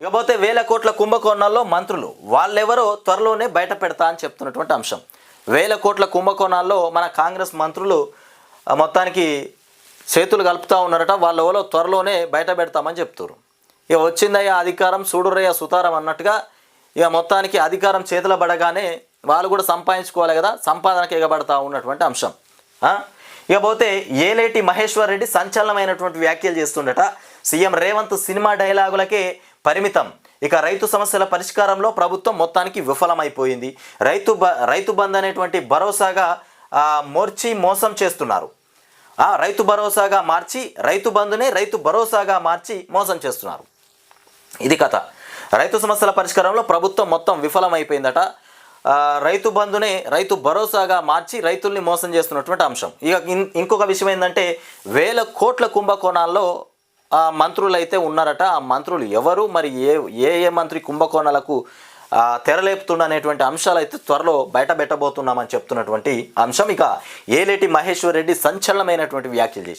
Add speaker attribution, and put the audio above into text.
Speaker 1: ఇకపోతే వేల కోట్ల కుంభకోణాల్లో మంత్రులు వాళ్ళెవరో త్వరలోనే బయట పెడతా అని చెప్తున్నటువంటి అంశం. వేల కోట్ల కుంభకోణాల్లో మన కాంగ్రెస్ మంత్రులు మొత్తానికి చేతులు కలుపుతూ ఉన్నారట. వాళ్ళెవరో త్వరలోనే బయట పెడతామని చెప్తారు. ఇక వచ్చిందయ్యా అధికారం చూడురయ్య సుతారం అన్నట్టుగా ఇక మొత్తానికి అధికారం చేతుల పడగానే వాళ్ళు కూడా సంపాదించుకోవాలి కదా, సంపాదనకు ఎగబడతా ఉన్నటువంటి అంశం. ఇకపోతే ఏలేటి మహేశ్వర్ రెడ్డి సంచలనమైనటువంటి వ్యాఖ్యలు చేస్తుండట. సీఎం రేవంత్ సినిమా డైలాగులకే పరిమితం, ఇక రైతు సమస్యల పరిష్కారంలో ప్రభుత్వం మొత్తానికి విఫలమైపోయింది, రైతు బంద్ అనేటువంటి భరోసాగా మోసం చేస్తున్నారు, రైతు భరోసాగా మార్చి రైతు బంధునే రైతు భరోసాగా మార్చి మోసం చేస్తున్నారు. ఇది కథ. రైతు సమస్యల పరిష్కారంలో ప్రభుత్వం మొత్తం విఫలమైపోయిందట. రైతు బంధునే రైతు భరోసాగా మార్చి రైతుల్ని మోసం చేస్తున్నటువంటి అంశం. ఇక ఇంకొక విషయం ఏంటంటే వేల కోట్ల కుంభకోణాల్లో మంత్రులు అయితే ఉన్నారట. ఆ మంత్రులు ఎవరు, మరి ఏ మంత్రి కుంభకోణాలకు తెరలేపుతున్ననేటువంటి అంశాలు అయితే త్వరలో బయట పెట్టబోతున్నామని చెప్తున్నటువంటి అంశం. ఇక ఏలేటి మహేశ్వర్ రెడ్డి సంచలనమైనటువంటి వ్యాఖ్యలు చేసి